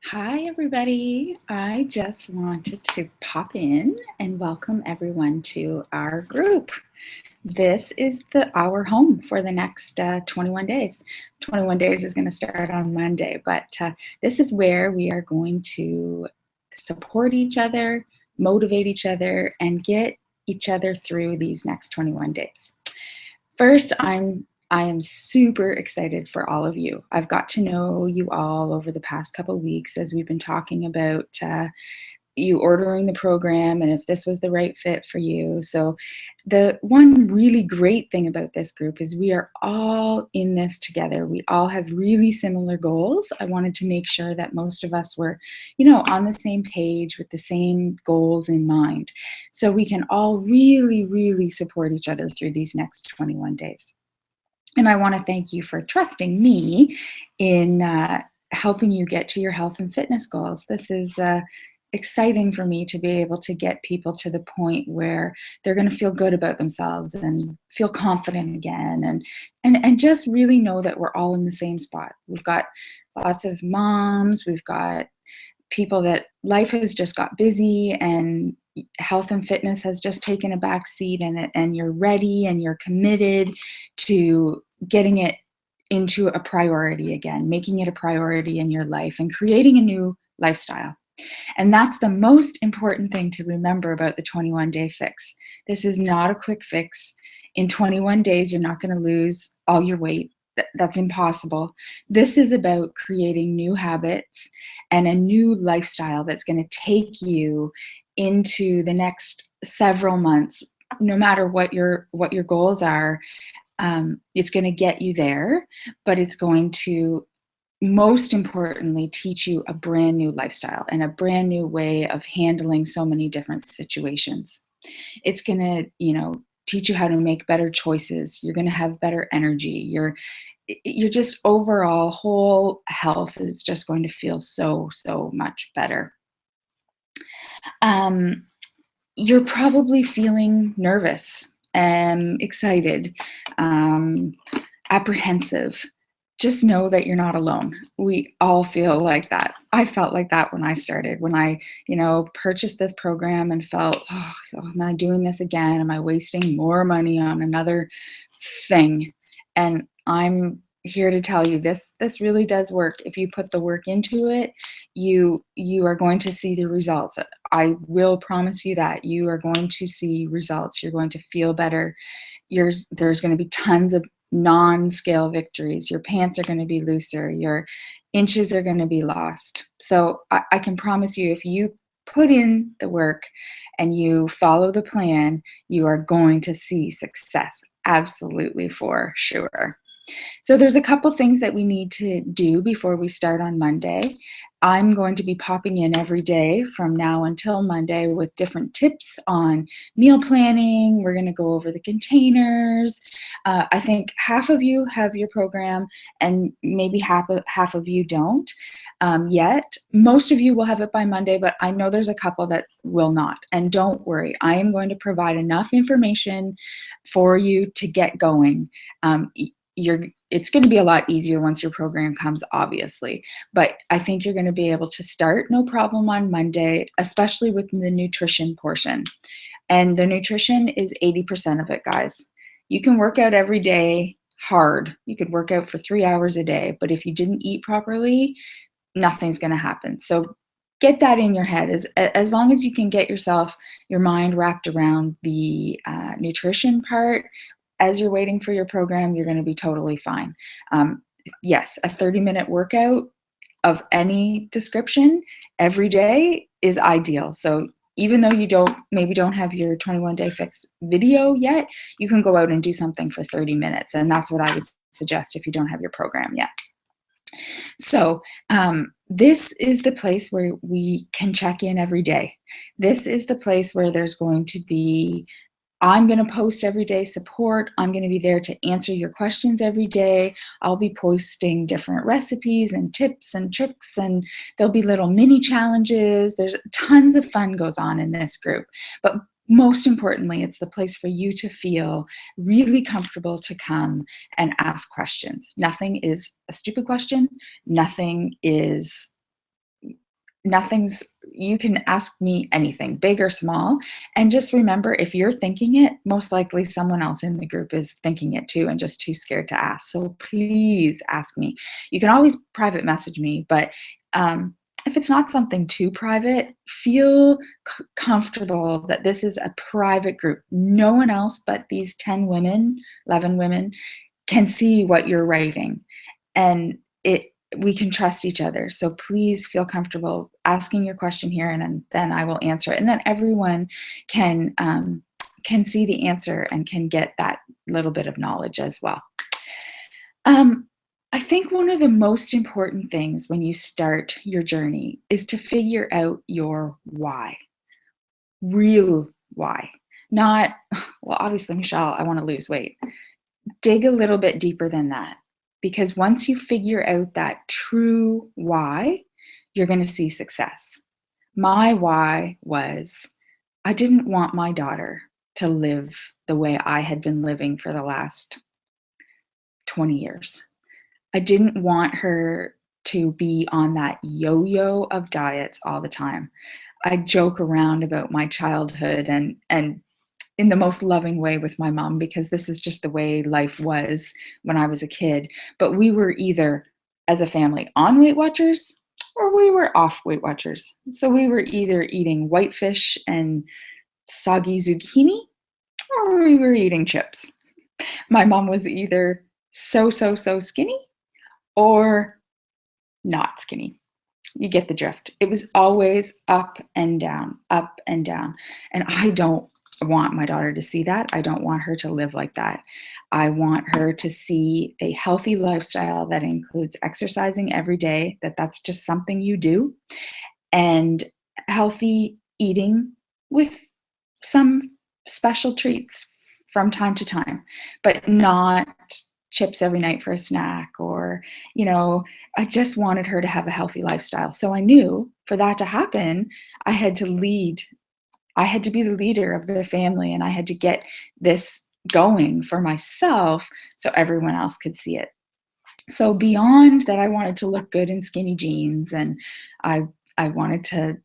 Hi, everybody. I just wanted to pop in and welcome everyone to our group. This is our home for the next 21 days. 21 days is going to start on Monday, but this is where we are going to support each other, motivate each other, and get each other through these next 21 days. First, I am super excited for all of you. I've got to know you all over the past couple weeks as we've been talking about you ordering the program and if this was the right fit for you. So the one really great thing about this group is we are all in this together. We all have really similar goals. I wanted to make sure that most of us were, on the same page with the same goals in mind. So we can all really, really support each other through these next 21 days. And I want to thank you for trusting me in helping you get to your health and fitness goals. This is exciting for me to be able to get people to the point where they're going to feel good about themselves and feel confident again, and just really know that we're all in the same spot. We've got lots of moms, we've got people that life has just got busy and health and fitness has just taken a back seat, and you're ready and you're committed to getting it into a priority again, making it a priority in your life and creating a new lifestyle. And that's the most important thing to remember about the 21-day fix. This is not a quick fix. In 21 days, you're not going to lose all your weight. That's impossible. This is about creating new habits and a new lifestyle that's going to take you into the next several months. No matter what your goals are, it's going to get you there, but it's going to most importantly teach you a brand new lifestyle and a brand new way of handling so many different situations. It's going to, teach you how to make better choices. You're going to have better energy. You're just overall whole health is just going to feel so much better. You're probably feeling nervous and excited, apprehensive. Just know that you're not alone. We all feel like that. I felt like that when I started, when I, purchased this program and felt, am I doing this again? Am I wasting more money on another thing? And I'm here to tell you this really does work. If you put the work into it, you are going to see the results. I will promise you that you are going to see results. You're going to feel better. There's going to be tons of non-scale victories. Your pants are going to be looser. Your inches are going to be lost. So I can promise you, if you put in the work and you follow the plan, you are going to see success. Absolutely, for sure. So there's a couple things that we need to do before we start on Monday. I'm going to be popping in every day from now until Monday with different tips on meal planning. We're going to go over the containers. I think half of you have your program and maybe half of you don't yet. Most of you will have it by Monday, but I know there's a couple that will not. And don't worry, I am going to provide enough information for you to get going. It's going to be a lot easier once your program comes, obviously, but I think you're going to be able to start no problem on Monday, especially with the nutrition portion. And the nutrition is 80% of it, guys. You can work out every day hard. You could work out for 3 hours a day, but if you didn't eat properly, nothing's going to happen. So get that in your head. As long as you can get your mind wrapped around the nutrition part, as you're waiting for your program, you're going to be totally fine. Yes, a 30-minute workout of any description every day is ideal. So even though you don't have your 21-day fix video yet, you can go out and do something for 30 minutes. And that's what I would suggest if you don't have your program yet. So this is the place where we can check in every day. This is the place where there's going to be I'm going to post everyday support. I'm going to be there to answer your questions every day. I'll be posting different recipes and tips and tricks, and there'll be little mini challenges. There's tons of fun goes on in this group. But most importantly, it's the place for you to feel really comfortable to come and ask questions. Nothing is a stupid question. Nothing is Nothing's You can ask me anything, big or small, and just remember, if you're thinking it, most likely someone else in the group is thinking it too and just too scared to ask. So please ask me. You can always private message me, but if it's not something too private, feel comfortable that this is a private group. No one else but these 10 women, 11 women can see what you're writing, and it we can trust each other. So please feel comfortable asking your question here, and then I will answer it, and then everyone can see the answer and can get that little bit of knowledge as well. Um, I think one of the most important things when you start your journey is to figure out your why. Real why. Not, well, obviously, Michelle, I want to lose weight. Dig a little bit deeper than that, because once you figure out that true why, you're going to see success. My why was, I didn't want my daughter to live the way I had been living for the last 20 years. I didn't want her to be on that yo-yo of diets all the time. I joke around about my childhood, and in the most loving way with my mom, because this is just the way life was when I was a kid. But we were either, as a family, on Weight Watchers or we were off Weight Watchers. So we were either eating whitefish and soggy zucchini or we were eating chips. My mom was either so skinny or not skinny. You get the drift. It was always up and down, up and down. And I don't want my daughter to see that. I don't want her to live like that. I want her to see a healthy lifestyle that includes exercising every day, that's just something you do, and healthy eating with some special treats from time to time, but not chips every night for a snack, or, I just wanted her to have a healthy lifestyle. So I knew for that to happen, I had to lead. I had to be the leader of the family, and I had to get this going for myself so everyone else could see it. So beyond that, I wanted to look good in skinny jeans, and I I wanted to,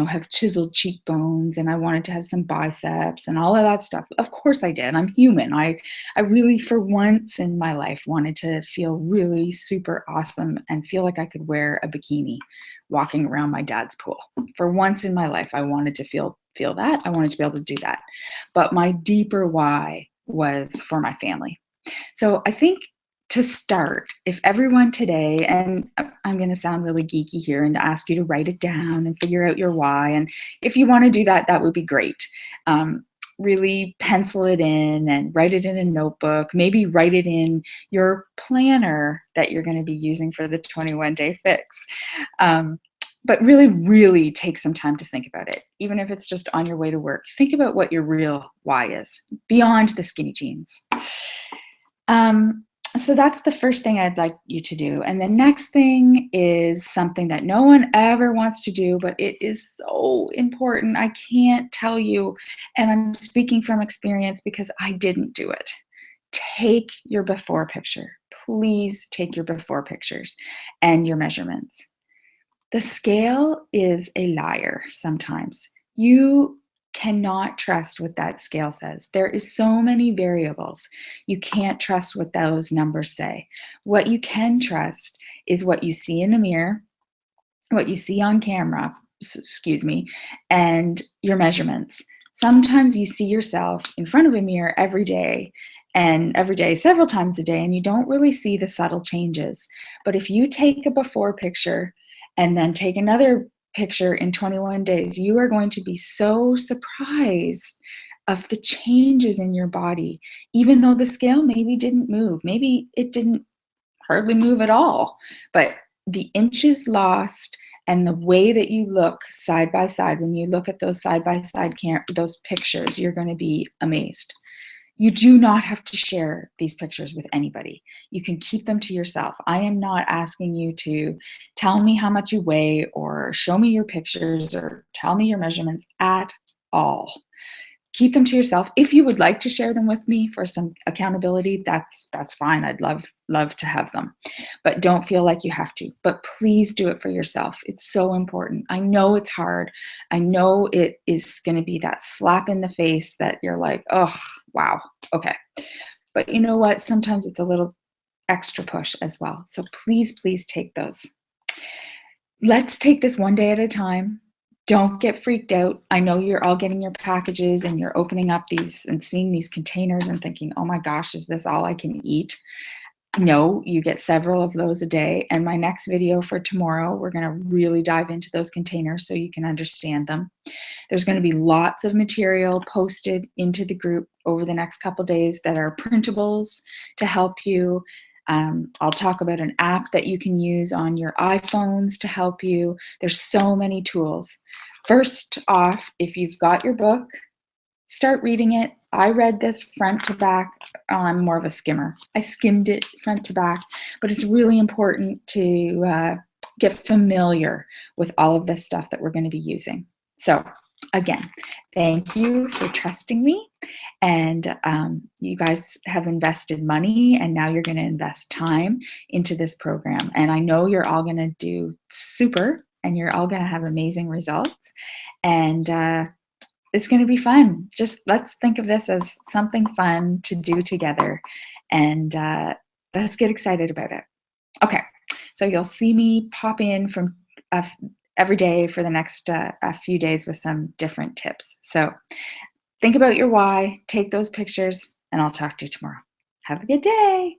have chiseled cheekbones, and I wanted to have some biceps and all of that stuff. Of course I did. I'm human. I really, for once in my life, wanted to feel really super awesome and feel like I could wear a bikini walking around my dad's pool. For once in my life, I wanted to feel that. I wanted to be able to do that. But my deeper why was for my family. So I think, to start, if everyone today, and I'm going to sound really geeky here and ask you to write it down and figure out your why. And if you want to do that, that would be great. Really pencil it in and write it in a notebook. Maybe write it in your planner that you're going to be using for the 21-day fix. But really, really take some time to think about it. Even if it's just on your way to work, think about what your real why is beyond the skinny jeans. So that's the first thing I'd like you to do. And the next thing is something that no one ever wants to do, but it is so important. I can't tell you, and I'm speaking from experience because I didn't do it. Take your before picture. Please take your before pictures and your measurements. The scale is a liar sometimes. You cannot trust what that scale says. There is so many variables. You can't trust what those numbers say. What you can trust is what you see in a mirror, what you see on camera, and your measurements. Sometimes you see yourself in front of a mirror every day, several times a day, and you don't really see the subtle changes. But if you take a before picture and then take another picture in 21 days, you are going to be so surprised of the changes in your body, even though the scale maybe didn't move. Maybe it didn't hardly move at all, but the inches lost and the way that you look side by side, when you look at those side by side those pictures, you're going to be amazed. You do not have to share these pictures with anybody. You can keep them to yourself. I am not asking you to tell me how much you weigh or show me your pictures or tell me your measurements at all. Keep them to yourself. If you would like to share them with me for some accountability, that's fine. I'd love to have them. But don't feel like you have to. But please do it for yourself. It's so important. I know it's hard. I know it is going to be that slap in the face that you're like, "Oh, wow. Okay." But you know what? Sometimes it's a little extra push as well. So please take those. Let's take this one day at a time. Don't get freaked out. I know you're all getting your packages and you're opening up these and seeing these containers and thinking, oh my gosh, is this all I can eat? No, you get several of those a day. And my next video for tomorrow, we're going to really dive into those containers so you can understand them. There's going to be lots of material posted into the group over the next couple days that are printables to help you. I'll talk about an app that you can use on your iPhones to help you. There's so many tools. First off, if you've got your book, start reading it. I read this front to back. I'm more of a skimmer. I skimmed it front to back, but it's really important to get familiar with all of this stuff that we're going to be using. So again, thank you for trusting me. And you guys have invested money, and now you're going to invest time into this program. And I know you're all going to do super, and you're all going to have amazing results. And it's going to be fun. Just let's think of this as something fun to do together. And let's get excited about it. Okay, so you'll see me pop in from every day for the next a few days with some different tips. So think about your why, take those pictures, and I'll talk to you tomorrow. Have a good day.